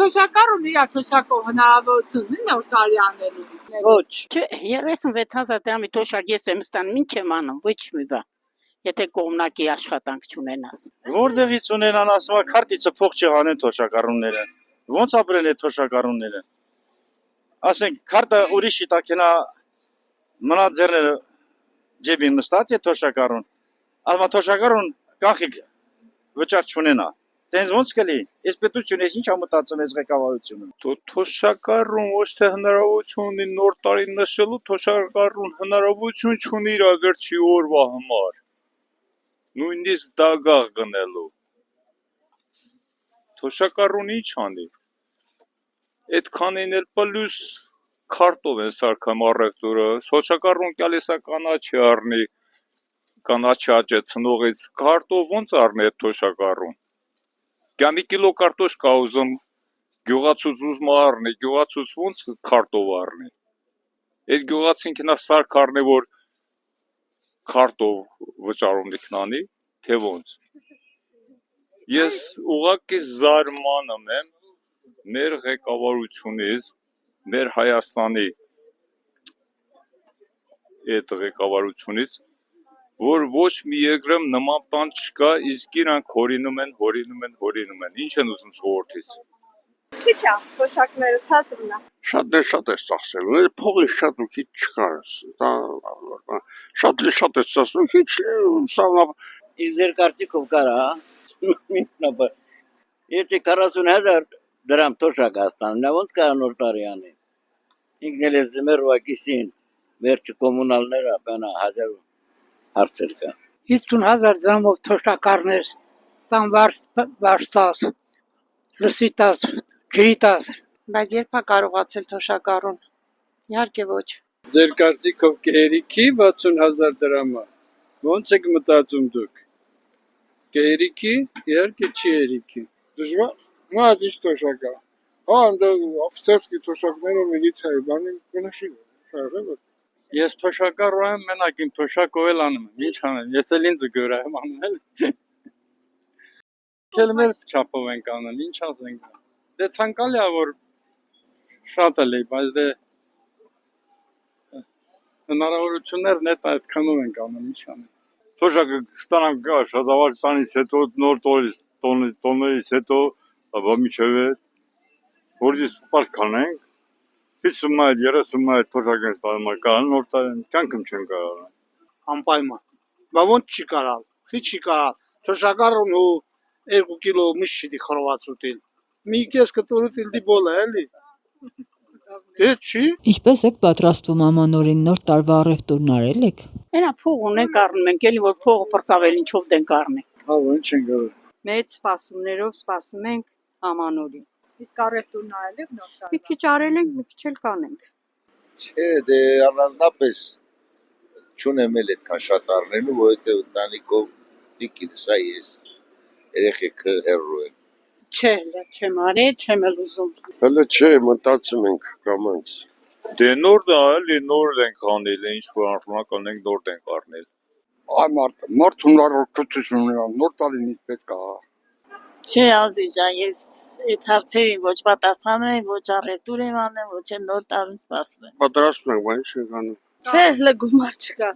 թոշակառ ունի իր թոշակով հնարավորություն ունի նոր տարի անելու։ Ոչ, չէ, 36,000 դրամի թոշակ ես եմ ստանում, ինչ եմ անում, ոչ մի բան։ Եթե կողմնակի աշխատանք չունենաս։ Որտեղից ունենան ասում քարտիցը փող չհանեն թոշակառունները։ Ոնց ապրել է թոշակառունները։ Ասենք քարտը ուրիշի տակենա մնա ձեռները ջեբին նստած է թոշակառուն։ Ասում թոշակառուն կանխիկ վճար չունենա։ Տենց ոնց կլի։ Այս պետությունը ինչ ամտածում է ղեկավարությունը։ Թոշակառուն ոչ թե հնարավորություն ունի նոր տարի նշելու, թոշակառուն հնարավորություն չունի իր վերջի օրվա համար։ Նույնիսկ դագաղ գնելու։ Թոշակառուն ինչ անի։ Այդքանին էլ պլյուս քարտով են սարքամ առևտուրը։ Թոշակառուն կալեսա կանաչի առնի, կանաչի աճեցնողից քարտով ոնց առնի այդ թոշակառուն։ Կյանի կիլո կարտոշկա ուզում գյուղացուց ուզում առնի, գյուղացուց ոնց քարտով առնի։ Այդ գյուղացին կնա սարք առնի, որ քարտով վճարում դիքնանի, թե ոնց։ Ես ուղղակի զարմանում եմ մեր ղեկավարությունից, մեր Հայաստանի այդ ղեկավարությունից, որ ոչ մի երկրում նման բան չկա, իսկ իրանք հորինում են։ Ինչ են ուզում ժողովրդից։ Քիչ է, թոշակները ցածրն է։ Շատ է ծախսել, փողի շատ ու քիչ չկա։ Դա շատ է ծախսել, քիչ սավնա։ Իզեր կարծիքով կարա, եթե 40,000 դրամ թոշակ աստան, նա ոնց կարա նոր տարի անի։ Ինքն էլ ես ձմեր ուակիսին, վերջը կոմունալները, բանա 1000 հարցեր կա։ 50,000 դրամով թոշակառներ, տան վարստած, լսիտած, ջրիտած։ Բայց երբ է կարողացել թոշակառուն։ Իհարկե ոչ։ Ձեր կարծիքով կերիքի 60,000 դրամը։ Ոնց եք մտածում դուք։ Կերիքի, իհարկե չի երիքի։ Դժվար։ Մած ինչ թոշակա։ Հա, դա օֆիցերսկի թոշակները միլիցիայի բանի կնշի։ Ես թոշակառու եմ, մենակ իմ թոշակով էլ անում եմ, ինչ անեմ, ես էլ ինձ գորա եմ անում էլ։ Քել մեր չափով ենք անում, ինչ ասենք։ Դե ցանկալի է, որ շատ էլ է, բայց դե հնարավորություններն այդ այդքանով ենք անում, ինչ անեմ։ Թոշակը ստանանք շատավար տանից հետո, նոր տոներից հետո, ապա միջև այդ, որից պարտ կանենք, 50,000-30,000 թոշակ են ստանում, կարան նոր տարին, կյանքում չեն կարան։ Անպայման, բա ոնց չի կարալ, խի չի կարալ, թոշակառուն ու 2 կիլո միշտ չի խորոված ուտիլ, մի կես կտոր ուտիլ դիբոլ է, էլի, դե չի։ Ինչպես եք պատրաստվում ամանորին նոր տարվա առևտուրն արել եք։ Էնա փող ունենք առնում ենք, էլի որ փողը պրծավել ինչով դենք առնենք։ Հա, ինչ են գալու։ Մեծ սպասումներով սպասում ենք ամանորին։ Իսկ առևտուրն արել եք նոր տարի։ Մի քիչ արել ենք, մի քիչ էլ կանենք։ Չէ, դե առանձնապես չունեմ էլ այդքան շատ առնելու, որովհետև ընտանիքով դիկիրսա ես, երեխեքը հեռու են։ Չէ, չեմ արել, չեմ էլ ուզում։ Հələ չէ, մտածում ենք կամած։ Դե նոր դա էլի նոր ենք անել, ինչ որ արժանական ենք նոր ենք առնել։ Այ մարդ հնարավորություն ունի, նոր տարին պետք է։ Չէ, Ազիջան, ես այդ հարցերին ոչ պատասխանում եմ, ոչ առևտուր եմ անում, ոչ էլ նոր տարուն սպասում եմ։ Պատրաստում ենք, բայց ինչ անում։ Չէ, հələ գումար չկա։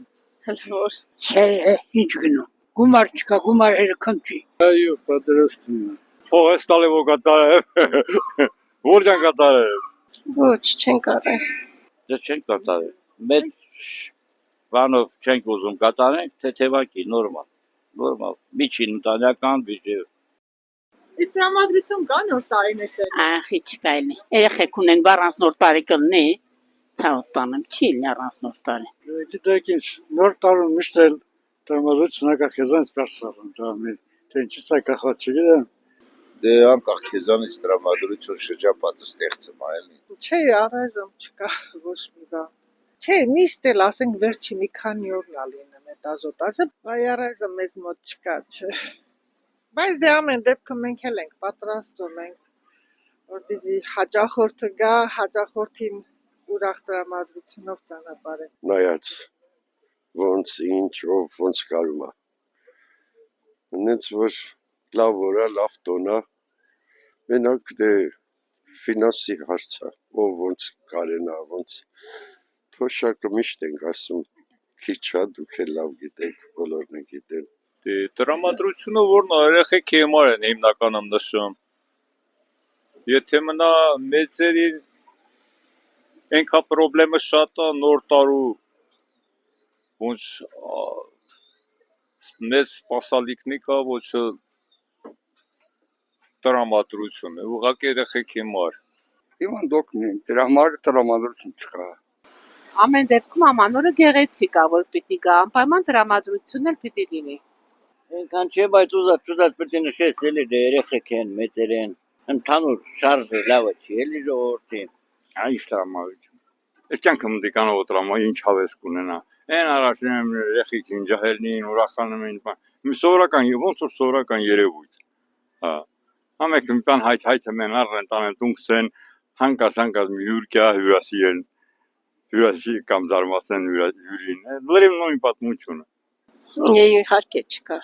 Հələ որ։ Չէ, ինչ գնու։ Գումար չկա, գումարը քնչի։ Այո, պատրաստում եմ։ Փող ես տալի որ կատարեմ։ Որ ջան կատարեմ։ Ոչ, չենք արել։ Դե չենք կատարել։ Մեծ բանով չենք ուզում կատարենք, թեթևակի, նորմալ, միջին ընտանեկան բյուջեով։ Իսկ տրամադրություն կա նոր տարի նշելու։ Ախի չկա էլի։ Երեխեք ունենք առանց նոր տարի կլինի, ցավոտ տանեմ, չի լինի առանց նոր տարի։ Գիտեք ինչ, նոր տարում միշտ էլ տրամադրություն ակա քեզանից կարծրում, դա մի, թե ինչից է կախված չգիտեմ։ Դե անկախ քեզանից տրամադրություն շրջապատը ստեղծում է, էլի։ Չէ, առայժմ չկա ոչ մի բան։ Չէ, միշտ էլ ասենք վերջի մի քանի օրն է լինում այդ ազոտազը, բայց առայժմ մեզ մոտ չկա, չէ։ Բայց դե ամեն դեպքում մենք էլ ենք պատրաստում ենք, որպեսզի հաճախորդը գա, հաճախորդին ուրախ տրամադրությունով ճանապարհենք։ Նայած ոնց ինչ ով ոնց կարում է։ Նենց որ լավ որա, լավ տոնա։ Մենակ դե ֆինանսի հարց է, ով ոնց կարենա, ոնց թոշակը միշտ ենք ասում, քիչ է, դուք էլ լավ գիտեք, բոլորն են գիտեն։ Տրամադրությունը որն է, երեխեքի համար են հիմնականում նշում։ Եթե մնա մեծերի ենքա պրոբլեմը շատ է նոր տարու ոնց մեծ սպասալիքնի կա ոչ տրամադրություն է, ուղղակի երեխեքի համար։ Հիվանդոքն են, դրա համար տրամադրություն չկա։ Ամեն դեպքում ամանորը գեղեցիկ է, որ պիտի գա, անպայման տրամադրությունն էլ պիտի լինի։ Այնքան չէ, բայց ուզած պետք է նշես էլի դե երեխեք են, մեծեր են, ընդհանուր շարժը լավը չի, էլի ժողովրդին։ Ինչ տրամադրություն։ Այս կյանքը մտիկանով տրամա ինչ հավես կունենա։ Այն առաջին երեխեքին ջահելնին, ուրախանում են, սովորական ոնց որ սովորական երևույթ։ Հա։ Ամեն մի բան հայթը մեն առեն տանեն տունքսեն, հանկարծ հյուրկա հյուրասիրեն, հյուրասի կամ զարմացնեն հյուրին։ Լրիվ նույն պատմությունը։ Իհարկե չկա։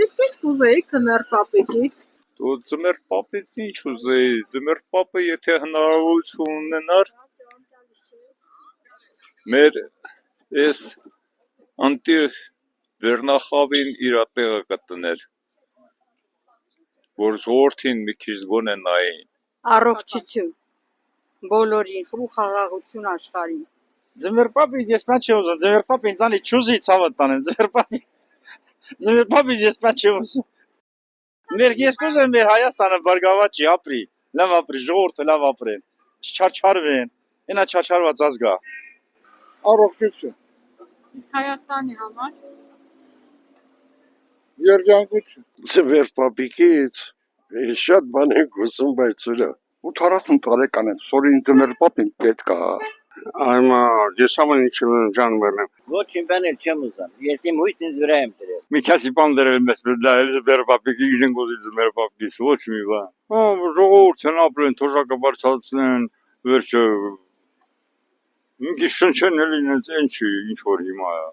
Իսկ ինչ կուզեիք ծներ պապիկից։ Դու ծմեր պապից ինչ ուզեի, ծմեր պապը եթե հնարավորություն ունենար մեր այս անտիր վերնախավին իր տեղը կտներ, որ ժողովրդին մի քիչ գոնե նային։ Առողջություն բոլորին, ու խաղաղություն աշխարհին։ Ձմեր պապից ես պան չի ուզում, ձմեր պապ ինձանի չուզի ցավը տանեն, ձմեր պապից ես պան չի ուզում։ Մեր ես կուզեմ մեր Հայաստանը բարգավաճ չի ապրի, լավ ապրի, ժողովուրդը լավ ապրեն, չչարչարվեն, այնա չարչարված ազգա։ Առողջություն, Իսկ Հայաստանի համար երջանկություն։ Ձմեր պապիկից շատ բան ենք ուզում, բայց ուրա։ 80 տարեկան եմ, սորին ձմեր պապին պետք է։ Այմա, ես ամեն ինչ ջան մերնեմ։ Ոչինչ բան էլ չեմ ուզում, ես իմ հույսն ինձ վրա եմ դրել։ Մի քասի բան դրել մեզ դայել ձմեր պապիկի իջեն գոզի ձմեր պապիկից, ոչ մի բան։ Ժողովուրդն ապրեն, թոշակը բարձրացնեն, վերջը ինքի շնչեն էլի ինչի, ինչ որ հիմա է։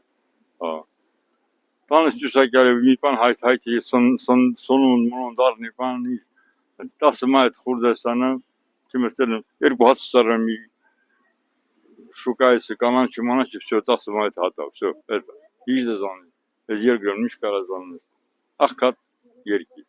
Հա։ Տանես ճուսակյալը մի բան հայթ սոնուն մոնոն դարնի բան 10 մայթ խուրդաստանը թիմստել 2 հատ ծառը մի շուկայից կանանչի մանաչի всё 10 մայթ հատա всё это իջը զան այս երկրում ինչ կարա զանես աղքատ երկիր